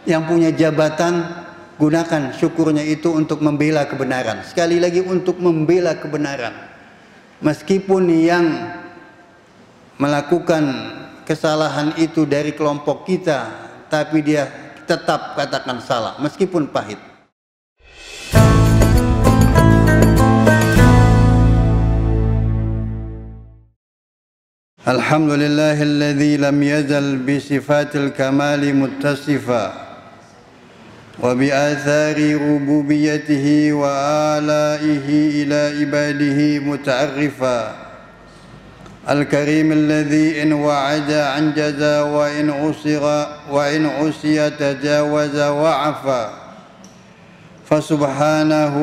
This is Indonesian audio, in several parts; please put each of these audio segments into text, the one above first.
Yang punya jabatan, gunakan syukurnya itu untuk membela kebenaran. Sekali lagi, untuk membela kebenaran. Meskipun yang melakukan kesalahan itu dari kelompok kita, tapi dia tetap katakan salah meskipun pahit. Alhamdulillahilladzi lam yazal bi sifatil kamali muttasifah wa bi athari rububiyyatihi wa alaihi ila ibadihi muta'arrifa. الكريم الذي إن وعد أنجز وإن عصي تجاوز وعفى فسبحانه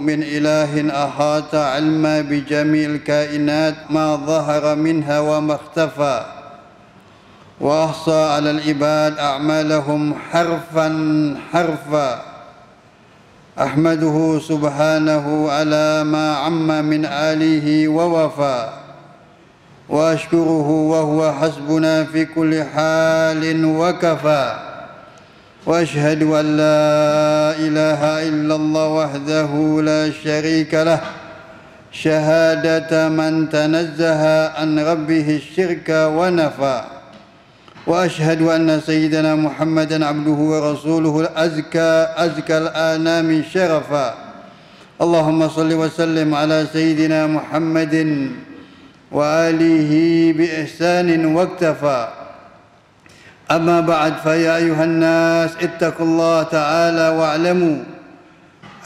من إله أحاط علما بجميع الكائنات ما ظهر منها وما اختفى وأحصى على العباد أعمالهم حرفا حرفا أحمده سبحانه على ما عم من آله ووفى وأشكره وهو حسبنا في كل حال وكفى وأشهد أن لا إله إلا الله وحده لا شريك له شهادة من تنزه عن ربه الشرك ونفى وأشهد أن سيدنا محمدا عبده ورسوله أزكى الآنام شرفا اللهم صل وسلم على سيدنا محمد وآله بإحسان واكتفى أما بعد فيا أيها الناس اتقوا الله تعالى واعلموا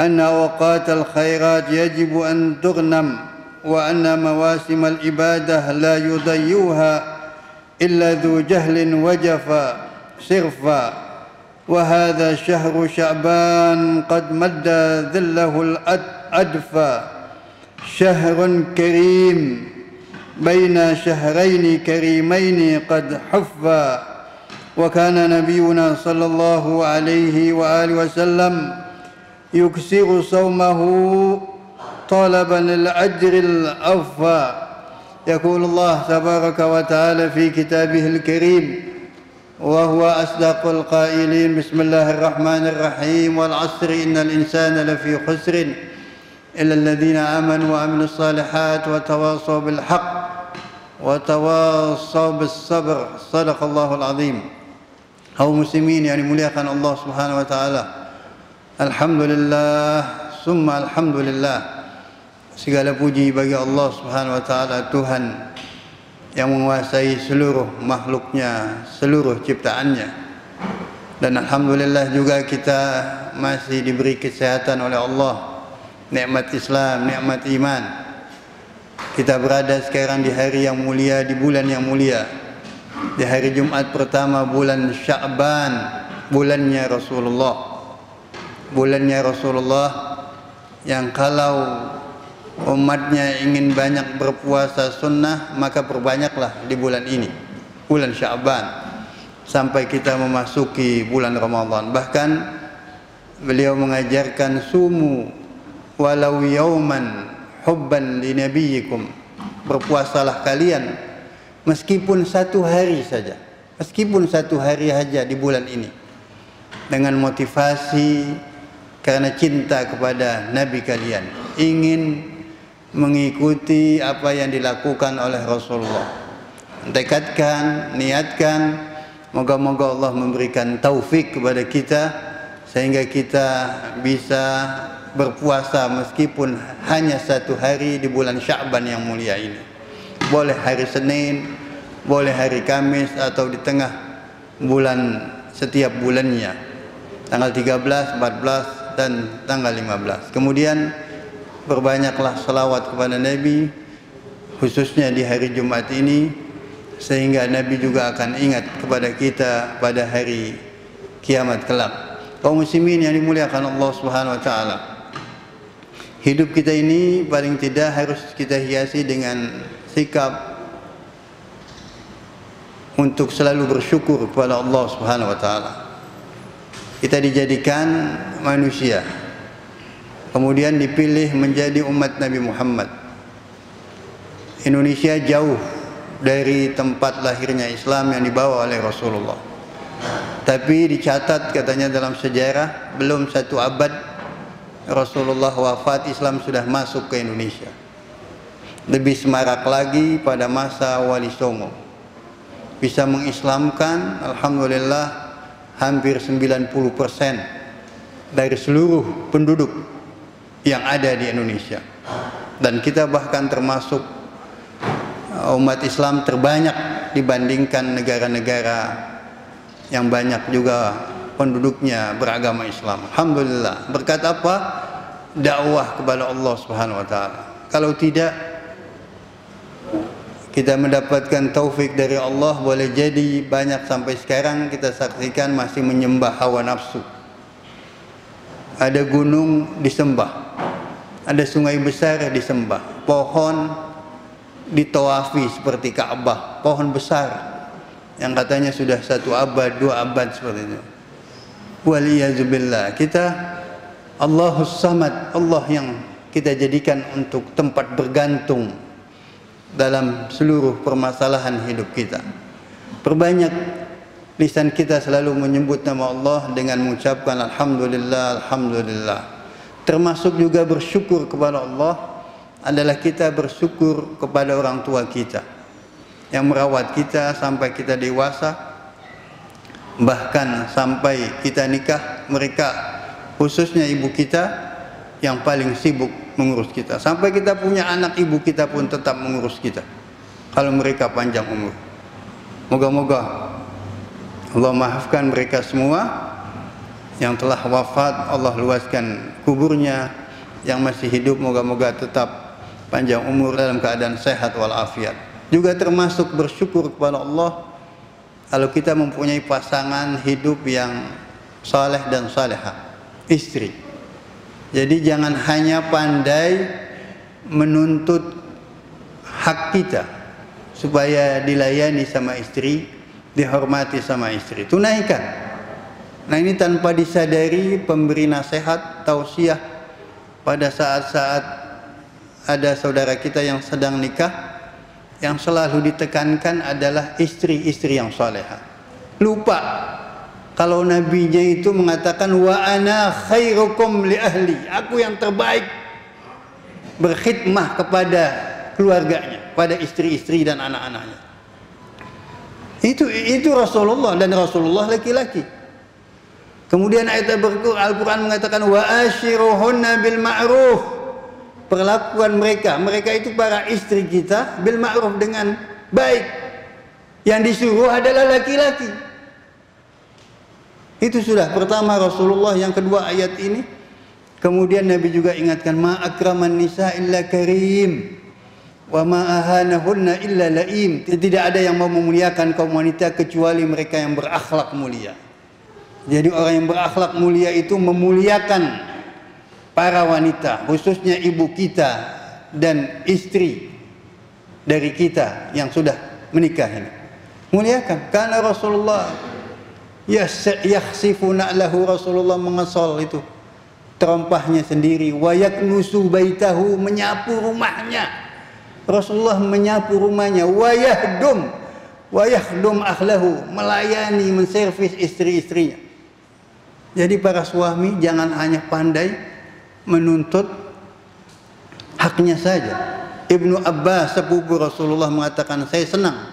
أن أوقات الخيرات يجب أن تغنم وأن مواسم العبادة لا يضيعها إلا ذو جهل وجفا صرفا وهذا شهر شعبان قد مد ظله الأدفى شهر كريم بين شهرين كريمين قد حفا وكان نبينا صلى الله عليه وآله وسلم يكثر صومه طلبا للأجر الأوفى يقول الله تبارك وتعالى في كتابه الكريم وهو أصدق القائلين بسم الله الرحمن الرحيم والعصر إن الإنسان لفي خسر إلا الذين آمنوا وعملوا الصالحات وتواصوا بالحق وتواصوا بالصبر صدق الله العظيم. Kaum muslimin yang dimuliakan Allah Subhanahu wa taala. Alhamdulillah summa alhamdulillah. Segala puji bagi Allah Subhanahu wa taala, Tuhan yang menguasai seluruh makhluknya, seluruh ciptaannya. Dan alhamdulillah juga kita masih diberi kesehatan oleh Allah. Nikmat Islam, nikmat iman. Kita berada sekarang di hari yang mulia, di bulan yang mulia, di hari Jumat pertama bulan Sya'ban, bulannya Rasulullah. Bulannya Rasulullah yang kalau umatnya ingin banyak berpuasa sunnah, maka perbanyaklah di bulan ini, bulan Sya'ban, sampai kita memasuki bulan Ramadan. Bahkan beliau mengajarkan sumu walau yauman hubban li nabiyikum, berpuasalah kalian meskipun satu hari saja, meskipun satu hari saja di bulan ini, dengan motivasi karena cinta kepada Nabi kalian, ingin mengikuti apa yang dilakukan oleh Rasulullah. Tekadkan, niatkan, moga-moga Allah memberikan taufik kepada kita sehingga kita bisa berpuasa meskipun hanya satu hari di bulan Sya'ban yang mulia ini. Boleh hari Senin, boleh hari Kamis, atau di tengah bulan setiap bulannya, tanggal 13, 14 dan tanggal 15. Kemudian berbanyaklah salawat kepada Nabi, khususnya di hari Jumat ini, sehingga Nabi juga akan ingat kepada kita pada hari kiamat kelak. Kaum muslimin yang dimuliakan Allah Subhanahu wa taala, hidup kita ini paling tidak harus kita hiasi dengan sikap untuk selalu bersyukur kepada Allah Subhanahu wa taala. Kita dijadikan manusia, kemudian dipilih menjadi umat Nabi Muhammad. Indonesia jauh dari tempat lahirnya Islam yang dibawa oleh Rasulullah. Tapi dicatat katanya dalam sejarah belum 1 abad Rasulullah wafat, Islam sudah masuk ke Indonesia. Lebih semarak lagi pada masa Wali Songo. Bisa mengislamkan alhamdulillah hampir 90% dari seluruh penduduk yang ada di Indonesia. Dan kita bahkan termasuk umat Islam terbanyak dibandingkan negara-negara yang banyak juga penduduknya beragama Islam. Alhamdulillah. Berkat apa? Dakwah kepada Allah Subhanahu wa taala. Kalau tidak, kita mendapatkan taufik dari Allah, boleh jadi banyak sampai sekarang kita saksikan masih menyembah hawa nafsu. Ada gunung disembah, ada sungai besar disembah, pohon ditawafi seperti Ka'bah, pohon besar yang katanya sudah 1 abad, 2 abad seperti itu. Waliyazubillah. Kita Allahus Samad, Allah yang kita jadikan untuk tempat bergantung dalam seluruh permasalahan hidup kita. Perbanyak lisan kita selalu menyebut nama Allah dengan mengucapkan alhamdulillah, alhamdulillah. Termasuk juga bersyukur kepada Allah adalah kita bersyukur kepada orang tua kita yang merawat kita sampai kita dewasa, bahkan sampai kita nikah. Mereka, khususnya ibu kita, yang paling sibuk mengurus kita. Sampai kita punya anak, ibu kita pun tetap mengurus kita kalau mereka panjang umur. Moga-moga Allah maafkan mereka semua. Yang telah wafat Allah luaskan kuburnya, yang masih hidup moga-moga tetap panjang umur dalam keadaan sehat walafiat. Juga termasuk bersyukur kepada Allah kalau kita mempunyai pasangan hidup yang saleh dan salehah, istri. Jadi jangan hanya pandai menuntut hak kita supaya dilayani sama istri, dihormati sama istri. Tunaikan. Nah, ini tanpa disadari pemberi nasihat, tausiah pada saat-saat ada saudara kita yang sedang nikah, yang selalu ditekankan adalah istri-istri yang salehah. Lupa kalau nabinya itu mengatakan wa ana khairukum li ahli, aku yang terbaik berkhidmah kepada keluarganya, pada istri-istri dan anak-anaknya. Itu Rasulullah, dan Rasulullah laki-laki. Kemudian ayat Al-Quran mengatakan wa ashiruhunna bil ma'ruf, perlakuan mereka itu para istri kita bil ma'ruf, dengan baik. Yang disuruh adalah laki-laki. Itu sudah pertama Rasulullah. Yang kedua ayat ini. Kemudian Nabi juga ingatkan ma akraman nisa illa karim wa ma ahanahunna illa laim. Tidak ada yang mau memuliakan kaum wanita kecuali mereka yang berakhlak mulia. Jadi orang yang berakhlak mulia itu memuliakan para wanita, khususnya ibu kita dan istri dari kita yang sudah menikah ini. Muliakan. Karena Rasulullah yakhsifu na'lahu, Rasulullah mengesol itu terompahnya sendiri, wa yaknusu baitahu, menyapu rumahnya. Rasulullah menyapu rumahnya, wa yahdum ahlahu, melayani, menservis istri-istrinya. Jadi para suami jangan hanya pandai menuntut haknya saja. Ibnu Abbas, sepupu Rasulullah, mengatakan, saya senang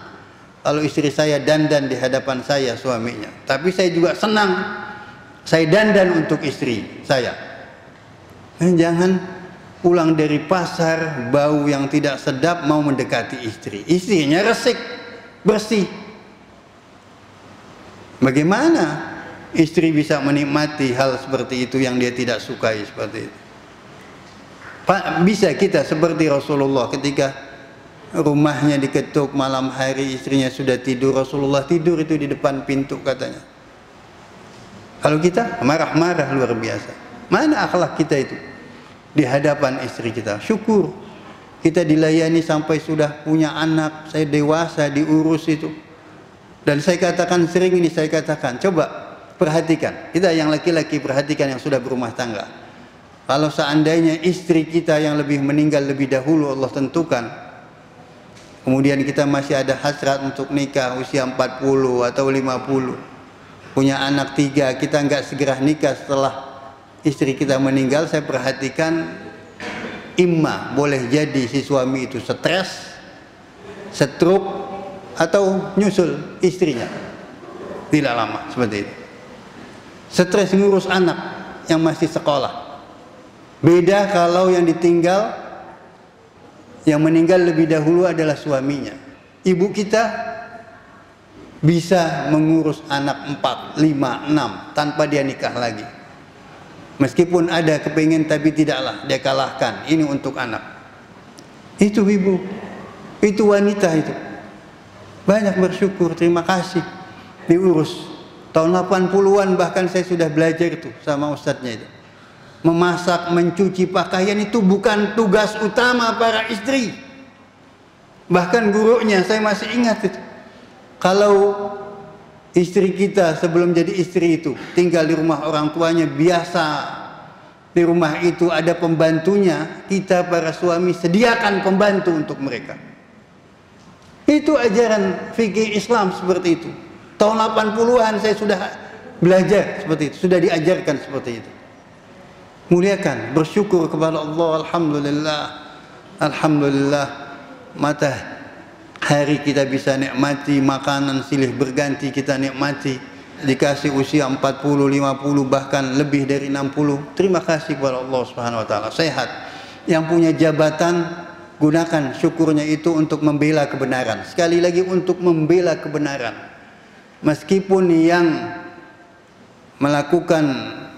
kalau istri saya dandan di hadapan saya, suaminya. Tapi saya juga senang saya dandan untuk istri saya. Jangan pulang dari pasar bau yang tidak sedap mau mendekati istri. Istrinya resik, bersih. Bagaimana istri bisa menikmati hal seperti itu yang dia tidak sukai seperti itu? Bisa kita seperti Rasulullah ketika rumahnya diketuk malam hari, istrinya sudah tidur, Rasulullah tidur itu di depan pintu katanya. Kalau kita marah-marah luar biasa. Mana akhlak kita itu di hadapan istri kita? Syukur kita dilayani sampai sudah punya anak, saya dewasa, diurus itu. Dan saya katakan sering ini, saya katakan, coba perhatikan, kita yang laki-laki perhatikan yang sudah berumah tangga. Kalau seandainya istri kita yang lebih meninggal lebih dahulu Allah tentukan, kemudian kita masih ada hasrat untuk nikah usia 40 atau 50, punya anak 3, kita nggak segera nikah setelah istri kita meninggal, saya perhatikan imma boleh jadi si suami itu stres, stroke, atau nyusul istrinya tidak lama seperti itu. Stres ngurus anak yang masih sekolah. Beda kalau yang ditinggal, yang meninggal lebih dahulu adalah suaminya. Ibu kita bisa mengurus anak 4, 5, 6 tanpa dia nikah lagi. Meskipun ada kepingin, tapi tidaklah dia kalahkan. Ini untuk anak. Itu ibu, itu wanita itu. Banyak bersyukur, terima kasih diurus. Tahun 80-an bahkan saya sudah belajar itu sama ustadznya itu. Memasak, mencuci pakaian itu bukan tugas utama para istri. Bahkan gurunya saya masih ingat itu. Kalau istri kita sebelum jadi istri itu tinggal di rumah orang tuanya, biasa di rumah itu ada pembantunya, kita para suami sediakan pembantu untuk mereka. Itu ajaran fikih Islam seperti itu. Tahun 80-an saya sudah belajar seperti itu, sudah diajarkan seperti itu. Muliakan, bersyukur kepada Allah. Alhamdulillah, alhamdulillah, matahari kita bisa nikmati, makanan silih berganti kita nikmati, dikasih usia 40, 50, bahkan lebih dari 60. Terima kasih kepada Allah Subhanahu wa taala. Sehat. Yang punya jabatan, gunakan syukurnya itu untuk membela kebenaran. Sekali lagi, untuk membela kebenaran. Meskipun yang melakukan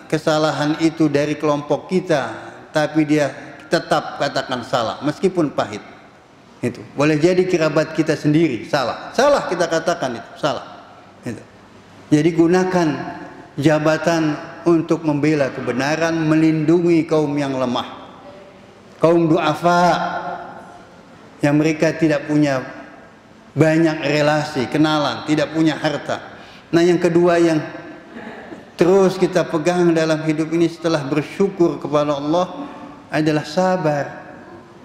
kesalahan itu dari kelompok kita, tapi dia tetap katakan salah, meskipun pahit. Itu boleh jadi kerabat kita sendiri salah, salah kita katakan itu salah. Itu. Jadi gunakan jabatan untuk membela kebenaran, melindungi kaum yang lemah, kaum duafa, yang mereka tidak punya banyak relasi, kenalan, tidak punya harta. Nah, yang kedua yang terus kita pegang dalam hidup ini setelah bersyukur kepada Allah adalah sabar.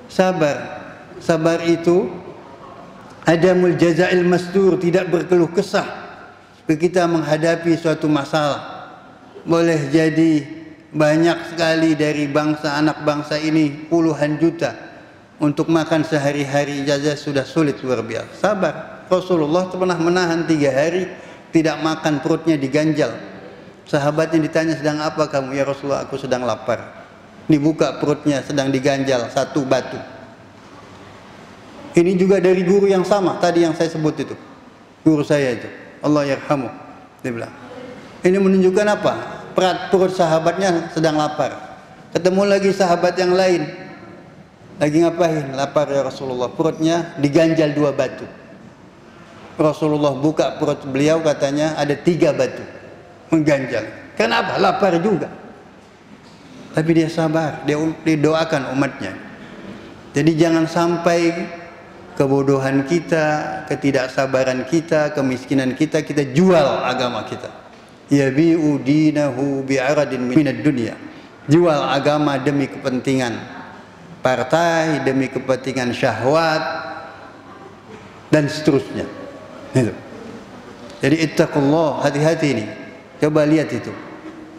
Sabar. Sabar itu adamul jazail masdur, tidak berkeluh kesah ketika menghadapi suatu masalah. Boleh jadi banyak sekali dari bangsa, anak bangsa ini puluhan juta, untuk makan sehari-hari jaza sudah sulit luar biasa. Sabar. Rasulullah pernah menahan 3 hari tidak makan, perutnya diganjal. Sahabatnya ditanya, sedang apa kamu? Ya Rasulullah, aku sedang lapar. Dibuka perutnya, sedang diganjal 1 batu. Ini juga dari guru yang sama tadi yang saya sebut itu, guru saya itu, Allah yarhamu, dia bilang. Ini menunjukkan apa? Perut sahabatnya sedang lapar. Ketemu lagi sahabat yang lain, lagi ngapain? Lapar ya Rasulullah. Perutnya diganjal 2 batu. Rasulullah buka perut beliau, katanya ada 3 batu mengganjal. Kenapa? Lapar juga. Tapi dia sabar, dia doakan umatnya. Jadi jangan sampai kebodohan kita, ketidaksabaran kita, kemiskinan kita, kita jual agama kita. Yabi'u dinahu bi'aradin minad dunya. Jual agama demi kepentingan partai, demi kepentingan syahwat, dan seterusnya. Itu. Jadi ittaqullah, hati-hati ini. Coba lihat itu.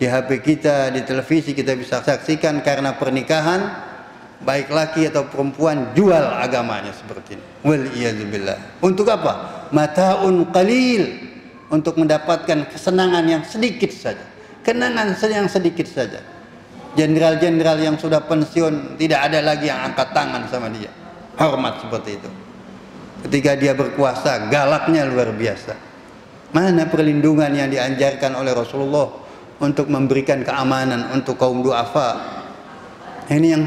Di HP kita, di televisi kita bisa saksikan, karena pernikahan baik laki atau perempuan jual agamanya seperti ini. Wal iyadzubillah. Untuk apa? Mataun qalil, untuk mendapatkan kesenangan yang sedikit saja. Kenangan yang sedikit saja. Jenderal-jenderal yang sudah pensiun tidak ada lagi yang angkat tangan sama dia. Hormat seperti itu. Ketika dia berkuasa, galaknya luar biasa. Mana perlindungan yang dianjarkan oleh Rasulullah untuk memberikan keamanan untuk kaum duafa? Ini yang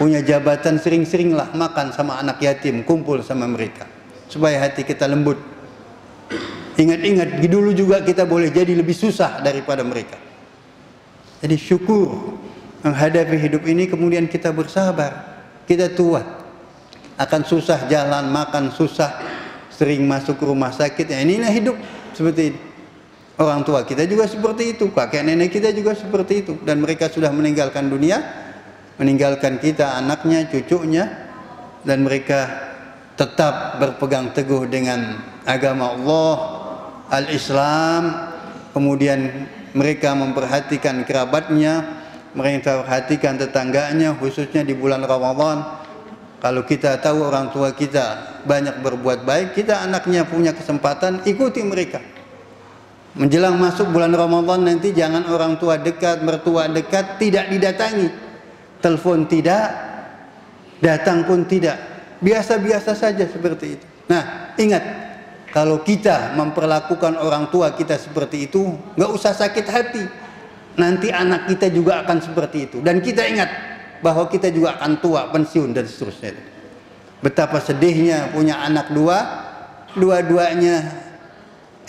punya jabatan, sering-seringlah makan sama anak yatim, kumpul sama mereka, supaya hati kita lembut. Ingat-ingat, dulu juga kita boleh jadi lebih susah daripada mereka. Jadi syukur menghadapi hidup ini, kemudian kita bersabar. Kita tua, akan susah jalan, makan susah, sering masuk ke rumah sakit. Ya, inilah hidup seperti ini. Orang tua kita juga seperti itu, kakek nenek kita juga seperti itu, dan mereka sudah meninggalkan dunia, meninggalkan kita, anaknya, cucunya, dan mereka tetap berpegang teguh dengan agama Allah, al-Islam, kemudian mereka memperhatikan kerabatnya, mereka memperhatikan tetangganya, khususnya di bulan Ramadan. Kalau kita tahu orang tua kita banyak berbuat baik, kita anaknya punya kesempatan, ikuti mereka. Menjelang masuk bulan Ramadan nanti jangan orang tua dekat, mertua dekat, tidak didatangi. Telepon tidak, datang pun tidak. Biasa-biasa saja seperti itu. Nah, ingat, kalau kita memperlakukan orang tua kita seperti itu, nggak usah sakit hati. Nanti anak kita juga akan seperti itu. Dan kita ingat bahwa kita juga akan tua, pensiun, dan seterusnya. Betapa sedihnya punya anak dua-duanya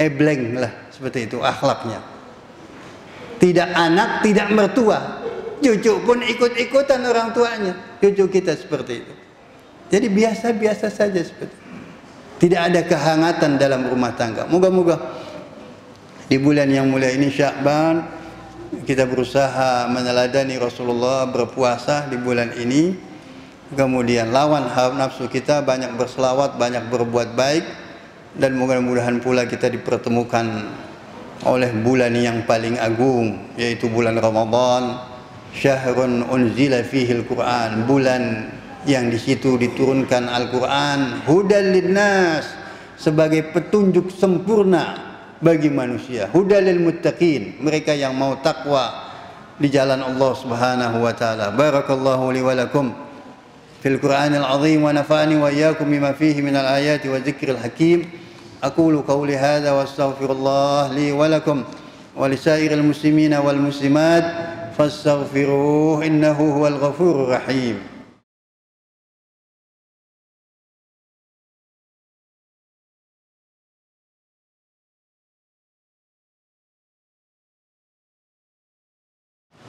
ebleng lah, seperti itu akhlaknya. Tidak anak, tidak mertua, cucu pun ikut-ikutan orang tuanya. Cucu kita seperti itu. Jadi biasa-biasa saja seperti itu. Tidak ada kehangatan dalam rumah tangga. Moga-moga di bulan yang mulia ini Sya'ban, kita berusaha meneladani Rasulullah berpuasa di bulan ini. Kemudian lawan hawa nafsu kita, banyak berselawat, banyak berbuat baik. Dan mudah-mudahan pula kita dipertemukan oleh bulan yang paling agung, yaitu bulan Ramadan. Syahrun unzila fihi al-Quran, bulan yang di situ diturunkan Al-Quran, hudal linnas, sebagai petunjuk sempurna bagi manusia, hudal lil muttaqin, mereka yang mau takwa di jalan Allah Subhanahu wa taala. Barakallahu li wa lakum fil Qur'anil azim wa nafa'ani wa iyyakum bima fihi minal ayati wa dzikril hakim. Aqulu qawli hadza wa astaghfirullah li wa lakum wa lisairil muslimina wal muslimat fastaghfiruhu innahu huwal ghafurur rahim.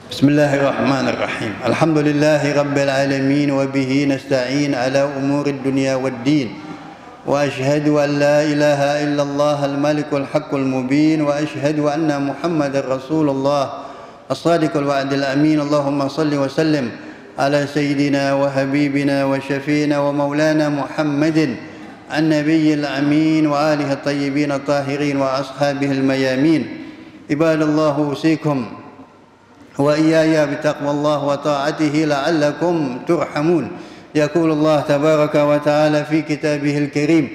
Bismillahirrahmanirrahim. Alhamdulillahi rabbil alamin wa bihi nasta'in ala umurid dunya waddin. Wa ashhadu an la ilaha illallah al-malikul haqqul mubin wa ashhadu anna Muhammadar Rasulullah as-sadiqul wa'dil amin. Allahumma salli wa sallim ala sayyidina wa habibina wa syafiina wa maulana Muhammadin an-nabiyyil amin wa alihi at-tayyibin at-tahirin wa ashabihi al-mayamin. Ibadallahu usikum وإياي بتقوى الله وطاعته لعلكم ترحمون. يقول الله تبارك وتعالى في كتابه الكريم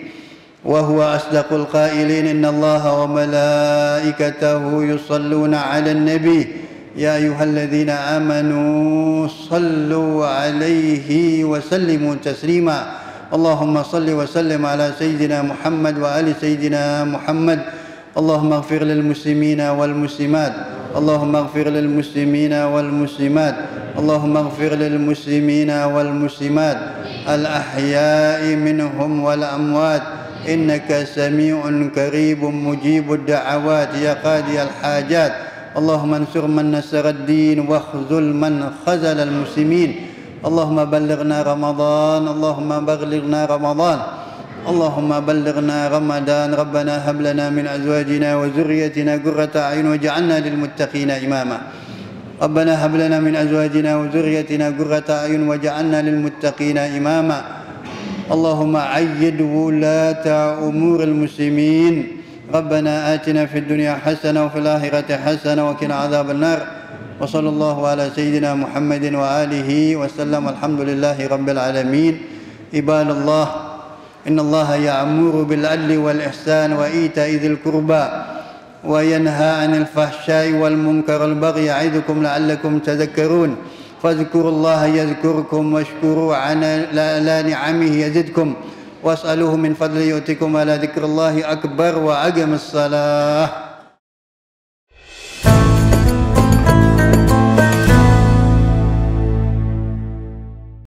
وهو أصدق القائلين إن الله وملائكته يصلون على النبي يا أيها الذين آمنوا صلوا عليه وسلموا تسليما. اللهم صل وسلم على سيدنا محمد وآل سيدنا محمد. اللهم اغفر للمسلمين والمسلمات. اللهم اغفر للمسلمين والمسلمات. اللهم اغفر للمسلمين والمسلمات الأحياء منهم والأموات إنك سميع قريب مجيب الدعوات يا قاضي الحاجات. اللهم انصر من نصر الدين واخذل من خذل المسلمين. اللهم بلغنا رمضان. اللهم بلغنا رمضان. اللهم بلغنا رمضان. ربنا هب لنا من أزواجنا وذريتنا قرة أعين واجعلنا للمتقين إماما. ربنا هب لنا من أزواجنا وذريتنا قرة أعين واجعلنا للمتقين إماما. اللهم عيد ولاة أمور المسلمين. ربنا آتنا في الدنيا حسنة وفي الآخرة حسنة وقنا عذاب النار. وصلى الله على سيدنا محمد وآله وسلم. الحمد لله رب العالمين. عباد الله، إن الله يأمر بالعدل والإحسان وإيتاء ذي القربى وينهى عن الفحشاء والمنكر والبغي يعظكم لعلكم تذكرون. فاذكروا الله يذكركم واشكروا على نعمه يزدكم واسألوه من فضله يؤتكم. على ذكر الله أكبر وأقم الصلاة.